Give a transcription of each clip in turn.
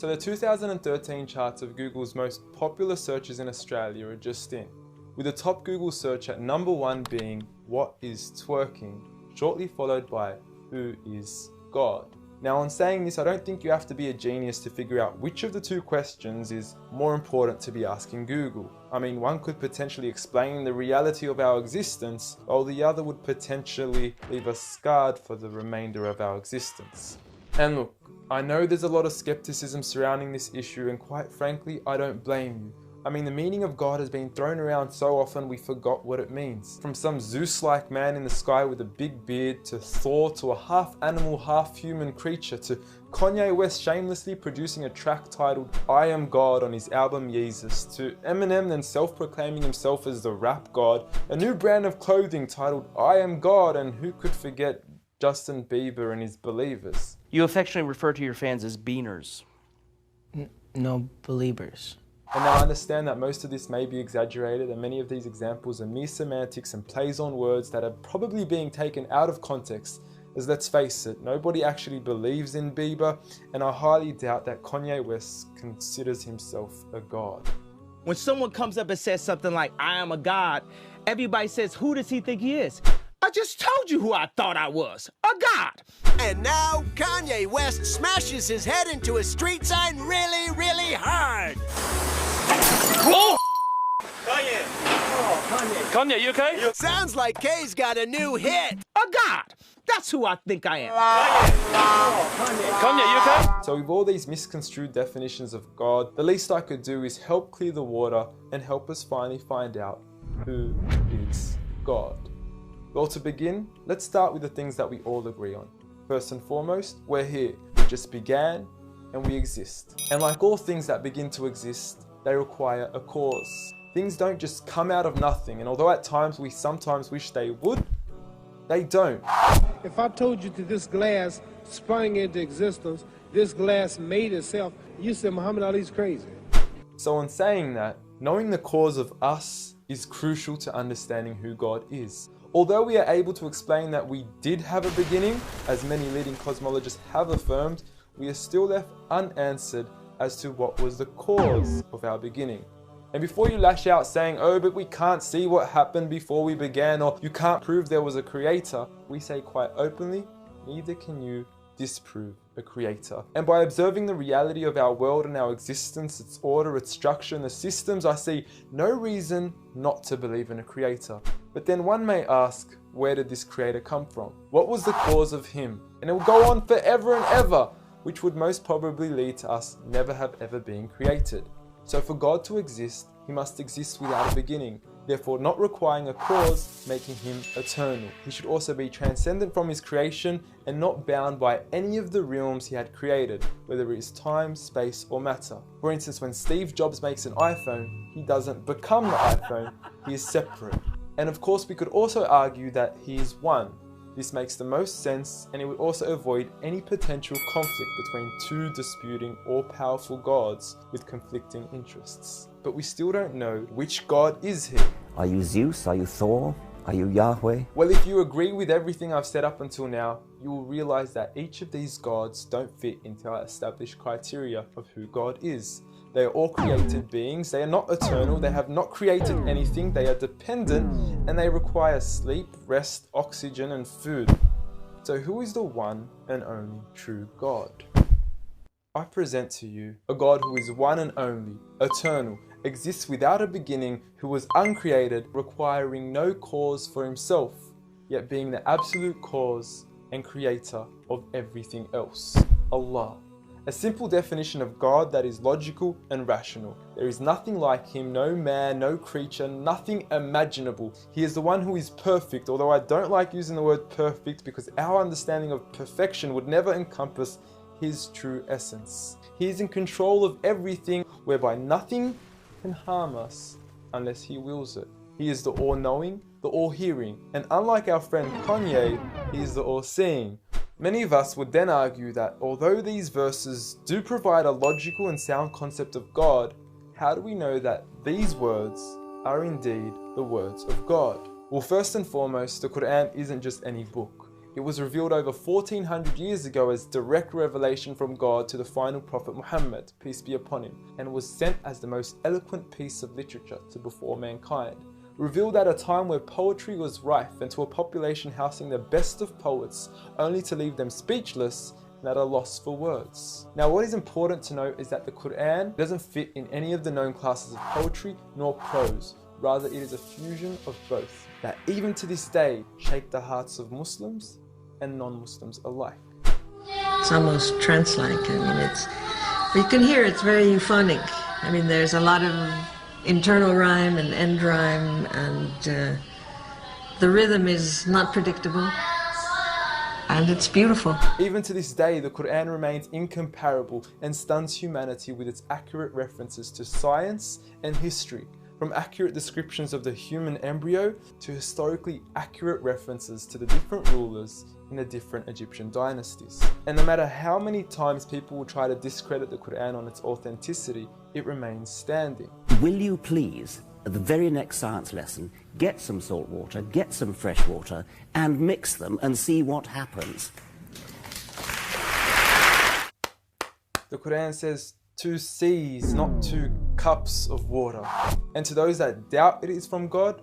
So the 2013 charts of Google's most popular searches in Australia are just in, with the top Google search at #1 being "What is twerking?", shortly followed by "Who is God?". Now, on saying this, I don't think you have to be a genius to figure out which of the two questions is more important to be asking Google. I mean, one could potentially explain the reality of our existence, while the other would potentially leave us scarred for the remainder of our existence. And look, I know there's a lot of skepticism surrounding this issue, and quite frankly, I don't blame you. I mean, the meaning of God has been thrown around so often we forgot what it means. From some Zeus-like man in the sky with a big beard, to Thor, to a half-animal, half-human creature, to Kanye West shamelessly producing a track titled "I Am God" on his album Yeezus, to Eminem then self-proclaiming himself as the rap god, a new brand of clothing titled "I Am God", and who could forget Justin Bieber and his Believers. You affectionately refer to your fans as beaners. No, believers. And now I understand that most of this may be exaggerated, and many of these examples are mere semantics and plays on words that are probably being taken out of context, as let's face it, nobody actually believes in Bieber, and I highly doubt that Kanye West considers himself a god. When someone comes up and says something like, "I am a god," everybody says, "Who does he think he is?" I just told you who I thought I was, a god. And now Kanye West smashes his head into a street sign really, really hard. Oh! Kanye. Oh, Kanye. Kanye, you okay? Sounds like Kay's got a new hit. A god. That's who I think I am. Kanye, you okay? So with all these misconstrued definitions of God, the least I could do is help clear the water and help us finally find out who is God. Well, to begin, let's start with the things that we all agree on. First and foremost, we're here. We just began and we exist. And like all things that begin to exist, they require a cause. Things don't just come out of nothing, and although at times we sometimes wish they would, they don't. If I told you that this glass sprang into existence, this glass made itself, you said Muhammad Ali's crazy. So in saying that, knowing the cause of us is crucial to understanding who God is. Although we are able to explain that we did have a beginning, as many leading cosmologists have affirmed, we are still left unanswered as to what was the cause of our beginning. And before you lash out saying, "Oh, but we can't see what happened before we began," or "you can't prove there was a creator," we say quite openly, neither can you disprove a creator. And by observing the reality of our world and our existence, its order, its structure, and the systems, I see no reason not to believe in a creator. But then one may ask, where did this creator come from? What was the cause of him? And it will go on forever and ever, which would most probably lead to us never have ever been created. So for God to exist, he must exist without a beginning, therefore not requiring a cause, making him eternal. He should also be transcendent from his creation and not bound by any of the realms he had created, whether it is time, space, or matter. For instance, when Steve Jobs makes an iPhone, he doesn't become the iPhone, he is separate. And of course, we could also argue that he is one. This makes the most sense, and it would also avoid any potential conflict between two disputing all-powerful gods with conflicting interests. But we still don't know which God is he. Are you Zeus? Are you Thor? Are you Yahweh? Well, if you agree with everything I've said up until now, you will realize that each of these gods don't fit into our established criteria of who God is. They are all created beings, they are not eternal, they have not created anything, they are dependent, and they require sleep, rest, oxygen, and food. So who is the one and only true God? I present to you a God who is one and only, eternal, exists without a beginning, who was uncreated, requiring no cause for himself, yet being the absolute cause and creator of everything else. Allah. A simple definition of God that is logical and rational. There is nothing like him, no man, no creature, nothing imaginable. He is the one who is perfect, although I don't like using the word perfect because our understanding of perfection would never encompass his true essence. He is in control of everything, whereby nothing can harm us unless he wills it. He is the all-knowing, the all-hearing, and unlike our friend Kanye, he is the all-seeing. Many of us would then argue that although these verses do provide a logical and sound concept of God, how do we know that these words are indeed the words of God? Well, first and foremost, the Quran isn't just any book. It was revealed over 1400 years ago as direct revelation from God to the final prophet Muhammad, peace be upon him, and was sent as the most eloquent piece of literature to before mankind. Revealed at a time where poetry was rife and to a population housing the best of poets, only to leave them speechless and at a loss for words. Now what is important to note is that the Quran doesn't fit in any of the known classes of poetry nor prose. Rather, it is a fusion of both that even to this day shake the hearts of Muslims and non-Muslims alike. It's almost trance-like. I mean, you can hear it's very euphonic. I mean, there's a lot of internal rhyme and end rhyme, and the rhythm is not predictable, and it's beautiful. Even to this day, the Quran remains incomparable and stuns humanity with its accurate references to science and history, from accurate descriptions of the human embryo to historically accurate references to the different rulers in the different Egyptian dynasties. And no matter how many times people will try to discredit the Quran on its authenticity, it remains standing. Will you please, at the very next science lesson, get some salt water, get some fresh water, and mix them and see what happens? The Quran says 2 seas, not 2 cups of water. And to those that doubt it is from God,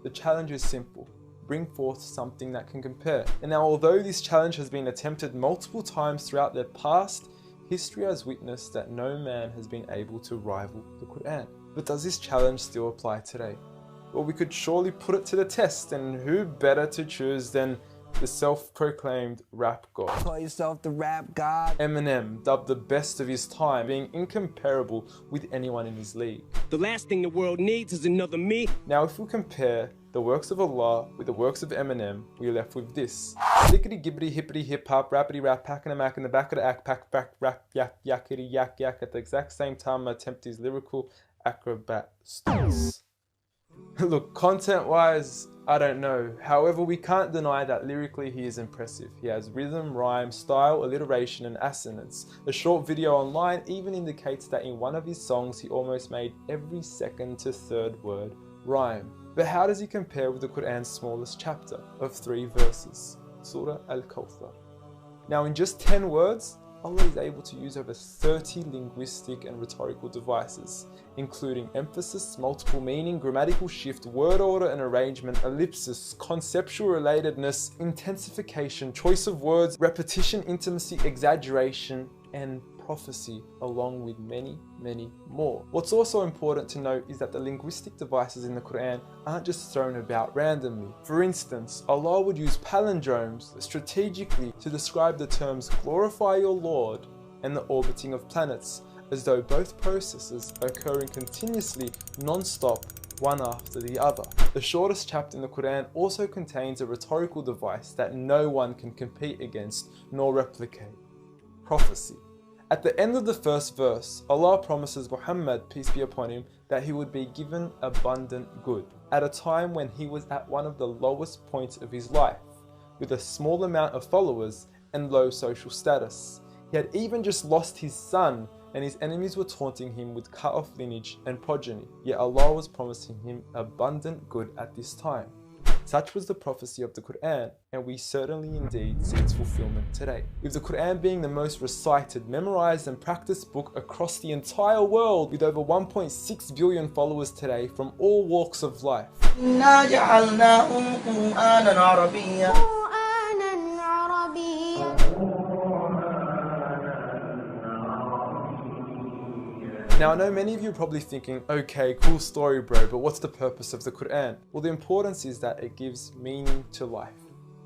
the challenge is simple. Bring forth something that can compare. And now, although this challenge has been attempted multiple times throughout the past, history has witnessed that no man has been able to rival the Quran. But does this challenge still apply today? Well, we could surely put it to the test, and who better to choose than the self-proclaimed rap god. Call yourself the rap god. Eminem, dubbed the best of his time, being incomparable with anyone in his league. The last thing the world needs is another me. Now, if we compare the works of Allah with the works of Eminem, we are left with this. Stickety gibbity hippity hip hop, rappity rap, packing a mac in the back of the act, pack back rap yak yakety yak yak at the exact same time I attempt his lyrical acrobat stunts. Look, content-wise, I don't know. However, we can't deny that lyrically he is impressive. He has rhythm, rhyme, style, alliteration, and assonance. A short video online even indicates that in one of his songs he almost made every second to third word rhyme. But how does he compare with the Quran's smallest chapter of 3 verses, Surah Al-Kawthar? Now, in just 10 words, Allah is able to use over 30 linguistic and rhetorical devices, including emphasis, multiple meaning, grammatical shift, word order and arrangement, ellipsis, conceptual relatedness, intensification, choice of words, repetition, intimacy, exaggeration, and prophecy, along with many, many more. What's also important to note is that the linguistic devices in the Quran aren't just thrown about randomly. For instance, Allah would use palindromes strategically to describe the terms glorify your Lord and the orbiting of planets, as though both processes are occurring continuously, non-stop, one after the other. The shortest chapter in the Quran also contains a rhetorical device that no one can compete against nor replicate: prophecy. At the end of the first verse, Allah promises Muhammad, peace be upon him, that he would be given abundant good at a time when he was at one of the lowest points of his life, with a small amount of followers and low social status. He had even just lost his son, and his enemies were taunting him with cut-off lineage and progeny, yet Allah was promising him abundant good at this time. Such was the prophecy of the Quran, and we certainly indeed see its fulfillment today. With the Quran being the most recited, memorized and practiced book across the entire world, with over 1.6 billion followers today from all walks of life. Now, I know many of you are probably thinking, okay, cool story bro, but what's the purpose of the Quran? Well, the importance is that it gives meaning to life,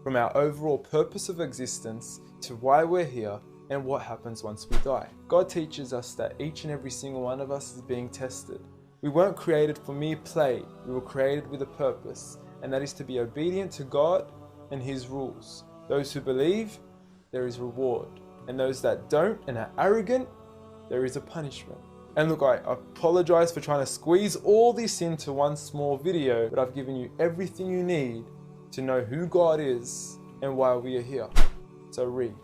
from our overall purpose of existence to why we're here and what happens once we die. God teaches us that each and every single one of us is being tested. We weren't created for mere play, we were created with a purpose, and that is to be obedient to God and His rules. Those who believe, there is reward, and those that don't and are arrogant, there is a punishment. And look, I apologize for trying to squeeze all this into one small video, but I've given you everything you need to know who God is and why we are here. So read.